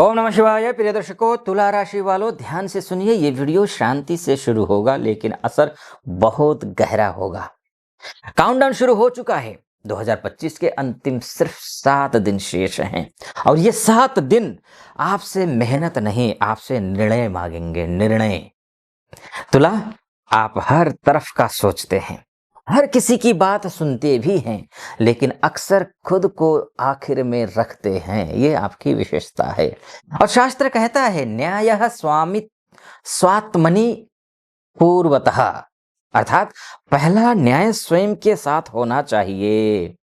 ओम नमः शिवाय। प्रिय दर्शकों, तुला राशि वालों ध्यान से सुनिए। ये वीडियो शांति से शुरू होगा लेकिन असर बहुत गहरा होगा। काउंटडाउन शुरू हो चुका है। 2025 के अंतिम सिर्फ 7 दिन शेष हैं और ये 7 दिन आपसे मेहनत नहीं, आपसे निर्णय मांगेंगे। निर्णय। तुला, आप हर तरफ का सोचते हैं, हर किसी की बात सुनते भी हैं, लेकिन अक्सर खुद को आखिर में रखते हैं। ये आपकी विशेषता है। और शास्त्र कहता है न्यायः स्वामी स्वात्मनि पूर्वतः, अर्थात पहला न्याय स्वयं के साथ होना चाहिए।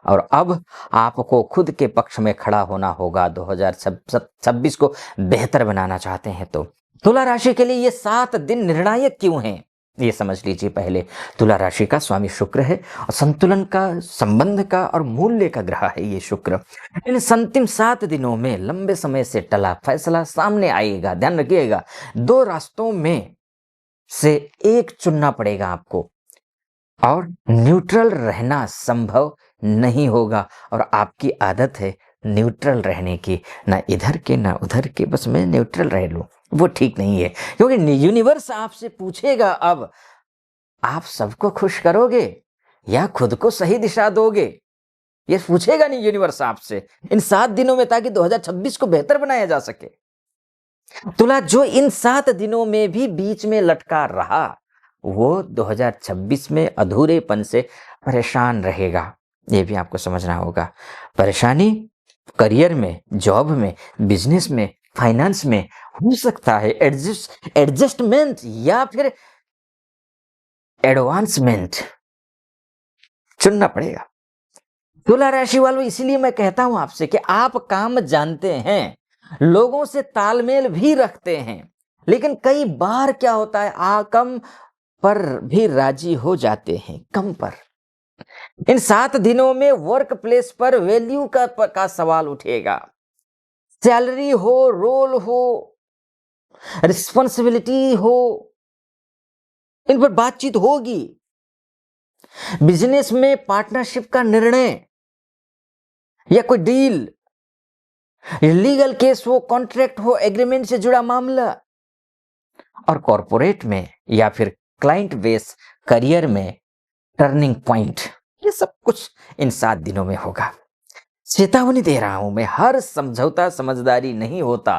और अब आपको खुद के पक्ष में खड़ा होना होगा। 2026 को बेहतर बनाना चाहते हैं तो तुला राशि के लिए ये 7 दिन निर्णायक क्यों हैं, ये समझ लीजिए। पहले, तुला राशि का स्वामी शुक्र है और संतुलन का, संबंध का और मूल्य का ग्रह है ये शुक्र। इन अंतिम 7 दिनों में लंबे समय से टला फैसला सामने आएगा। ध्यान रखिएगा, 2 रास्तों में से एक चुनना पड़ेगा आपको और न्यूट्रल रहना संभव नहीं होगा। और आपकी आदत है न्यूट्रल रहने की, ना इधर के ना उधर के, बस मैं न्यूट्रल रह लूं। वो ठीक नहीं है, क्योंकि यूनिवर्स आपसे पूछेगा अब आप सबको खुश करोगे या खुद को सही दिशा दोगे। ये पूछेगा नहीं यूनिवर्स आपसे इन 7 दिनों में, ताकि 2026 को बेहतर बनाया जा सके। तुला, जो इन 7 दिनों में भी बीच में लटका रहा वो 2026 में अधूरेपन से परेशान रहेगा। ये भी आपको समझना होगा। परेशानी करियर में, जॉब में, बिजनेस में, फाइनेंस में हो सकता है। एडजस्टमेंट या फिर एडवांसमेंट चुनना पड़ेगा। तुला राशि वालों, इसीलिए मैं कहता हूं आपसे कि आप काम जानते हैं, लोगों से तालमेल भी रखते हैं, लेकिन कई बार क्या होता है कम पर भी राजी हो जाते हैं। कम पर इन 7 दिनों में वर्क प्लेस पर वैल्यू का सवाल उठेगा। सैलरी हो, रोल हो, रिस्पॉन्सिबिलिटी हो, इन पर बातचीत होगी। बिजनेस में पार्टनरशिप का निर्णय या कोई डील, लीगल केस हो, कॉन्ट्रैक्ट हो, एग्रीमेंट से जुड़ा मामला, और कॉर्पोरेट में या फिर क्लाइंट बेस करियर में टर्निंग पॉइंट, ये सब कुछ इन 7 दिनों में होगा। चेतावनी दे रहा हूं मैं, हर समझौता समझदारी नहीं होता।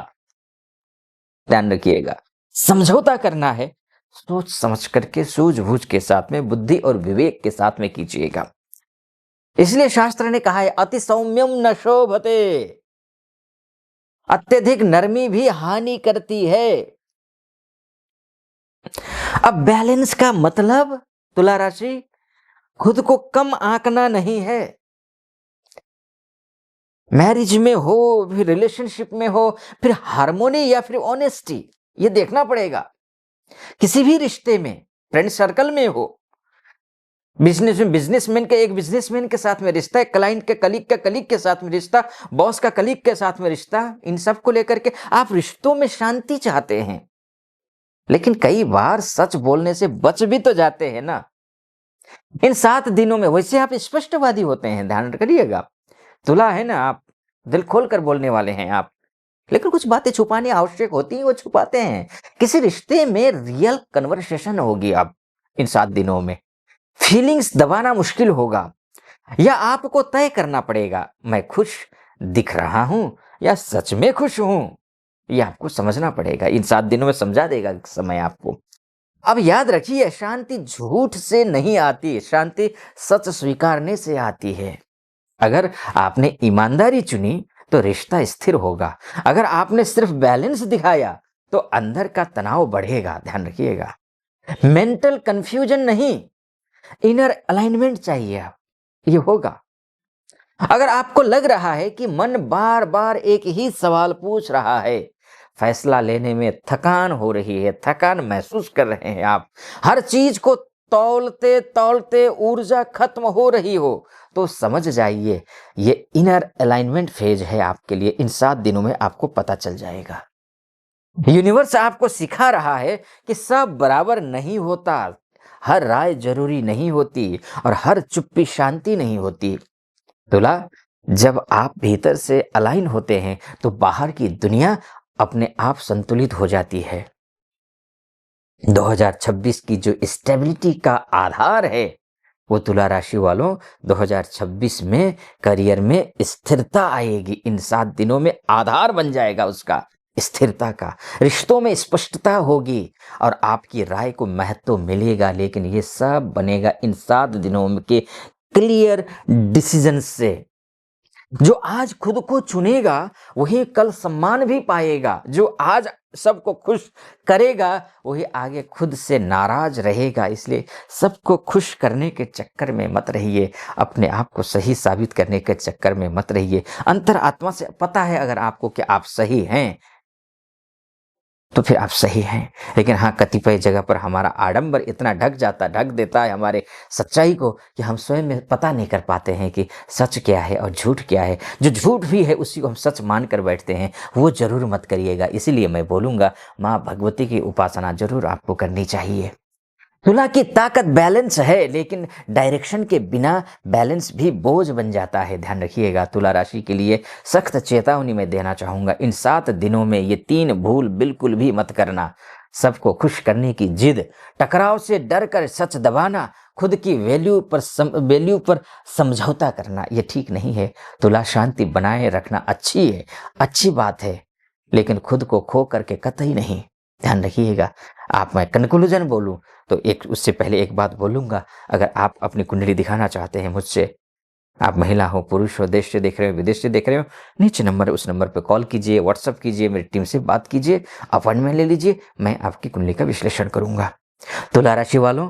ध्यान रखिएगा, समझौता करना है सोच समझ करके, सूझबूझ के साथ में, बुद्धि और विवेक के साथ में कीजिएगा। इसलिए शास्त्र ने कहा है अति सौम्यम न शोभते, अत्यधिक नरमी भी हानि करती है। अब बैलेंस का मतलब, तुला राशि, खुद को कम आंकना नहीं है। मैरिज में हो, फिर रिलेशनशिप में हो, फिर हार्मोनी या फिर ऑनेस्टी, ये देखना पड़ेगा। किसी भी रिश्ते में, फ्रेंड सर्कल में हो, बिजनेस में बिजनेसमैन का एक बिजनेसमैन के साथ में रिश्ता है, क्लाइंट के कलीग का कलीग के साथ में रिश्ता, बॉस का कलीग के साथ में रिश्ता, इन सब को लेकर के आप रिश्तों में शांति चाहते हैं, लेकिन कई बार सच बोलने से बच भी तो जाते हैं ना। इन 7 दिनों में वैसे आप स्पष्टवादी होते हैं, ध्यान करिएगा। तुला है ना, आप दिल खोल कर बोलने वाले हैं आप, लेकिन कुछ बातें छुपानी आवश्यक होती हैं, वो छुपाते हैं। किसी रिश्ते में रियल कन्वर्सेशन होगी अब इन 7 दिनों में। फीलिंग्स दबाना मुश्किल होगा, या आपको तय करना पड़ेगा मैं खुश दिख रहा हूं या सच में खुश हूं। यह आपको समझना पड़ेगा। इन 7 दिनों में समझा देगा समय आपको। अब याद रखिए, शांति झूठ से नहीं आती, शांति सच स्वीकारने से आती है। अगर आपने ईमानदारी चुनी तो रिश्ता स्थिर होगा। अगर आपने सिर्फ बैलेंस दिखाया तो अंदर का तनाव बढ़ेगा। ध्यान रखिएगा, मेंटल कंफ्यूजन नहीं, इनर अलाइनमेंट चाहिए। आप ये होगा। अगर आपको लग रहा है कि मन बार बार एक ही सवाल पूछ रहा है, फैसला लेने में थकान हो रही है, थकान महसूस कर रहे हैं आप, हर चीज को तौलते तौलते ऊर्जा खत्म हो रही हो, तो समझ जाइए ये इनर अलाइनमेंट फेज है आपके लिए। इन 7 दिनों में आपको पता चल जाएगा। यूनिवर्स आपको सिखा रहा है कि सब बराबर नहीं होता, हर राय जरूरी नहीं होती और हर चुप्पी शांति नहीं होती। तुला, जब आप भीतर से अलाइन होते हैं तो बाहर की दुनिया अपने आप संतुलित हो जाती है। 2026 की जो स्टेबिलिटी का आधार है वो तुला राशि वालों 2026 में करियर में स्थिरता आएगी। इन 7 दिनों में आधार बन जाएगा उसका स्थिरता का। रिश्तों में स्पष्टता होगी और आपकी राय को महत्व मिलेगा, लेकिन ये सब बनेगा इन 7 दिनों के क्लियर डिसीजन से। जो आज खुद को चुनेगा वही कल सम्मान भी पाएगा। जो आज सबको खुश करेगा वही आगे खुद से नाराज रहेगा। इसलिए सबको खुश करने के चक्कर में मत रहिए, अपने आप को सही साबित करने के चक्कर में मत रहिए। अंतर आत्मा से पता है अगर आपको कि आप सही हैं तो फिर आप सही हैं। लेकिन हाँ, कतिपय जगह पर हमारा आडंबर इतना ढक देता है हमारे सच्चाई को कि हम स्वयं में पता नहीं कर पाते हैं कि सच क्या है और झूठ क्या है। जो झूठ भी है उसी को हम सच मान कर बैठते हैं, वो जरूर मत करिएगा। इसीलिए मैं बोलूंगा माँ भगवती की उपासना जरूर आपको करनी चाहिए। तुला की ताकत बैलेंस है, लेकिन डायरेक्शन के बिना बैलेंस भी बोझ बन जाता है। ध्यान रखिएगा। तुला राशि के लिए सख्त चेतावनी मैं देना चाहूंगा। इन 7 दिनों में ये 3 भूल बिल्कुल भी मत करना। सबको खुश करने की जिद, टकराव से डर कर सच दबाना, खुद की वैल्यू पर समझौता करना, ये ठीक नहीं है। तुला शांति बनाए रखना अच्छी है, अच्छी बात है, लेकिन खुद को खो करके कतई नहीं। ध्यान रखिएगा। आप मैं कंक्लूजन बोलूं तो एक उससे पहले एक बात बोलूंगा। अगर आप अपनी कुंडली दिखाना चाहते हैं मुझसे, आप महिला हो पुरुष हो, देश से देख रहे हो विदेश से देख रहे हो, नीचे नंबर है उस नंबर पे कॉल कीजिए, व्हाट्सअप कीजिए, मेरी टीम से बात कीजिए, अपॉइंटमेंट ले लीजिए, मैं आपकी कुंडली का विश्लेषण करूंगा। तुला राशि वालों,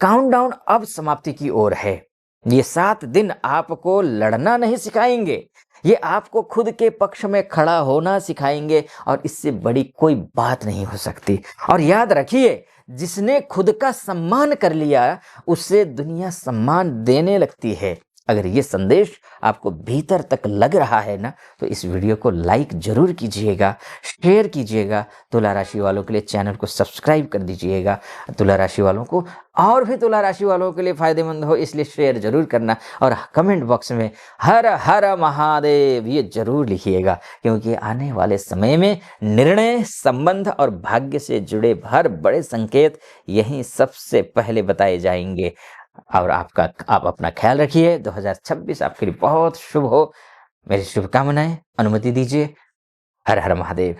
काउंटडाउन अब समाप्ति की ओर है। ये 7 दिन आपको लड़ना नहीं सिखाएंगे, ये आपको खुद के पक्ष में खड़ा होना सिखाएंगे और इससे बड़ी कोई बात नहीं हो सकती। और याद रखिए, जिसने खुद का सम्मान कर लिया उसे दुनिया सम्मान देने लगती है। अगर ये संदेश आपको भीतर तक लग रहा है ना, तो इस वीडियो को लाइक जरूर कीजिएगा, शेयर कीजिएगा। तुला राशि वालों के लिए चैनल को सब्सक्राइब कर दीजिएगा। तुला राशि वालों को और भी तुला राशि वालों के लिए फायदेमंद हो इसलिए शेयर जरूर करना। और कमेंट बॉक्स में हर हर महादेव ये जरूर लिखिएगा, क्योंकि आने वाले समय में निर्णय, संबंध और भाग्य से जुड़े हर बड़े संकेत यहीं सबसे पहले बताए जाएंगे। और आप अपना ख्याल रखिए। 2026 आपके लिए बहुत शुभ हो। मेरी शुभकामनाएं। अनुमति दीजिए। हर हर महादेव।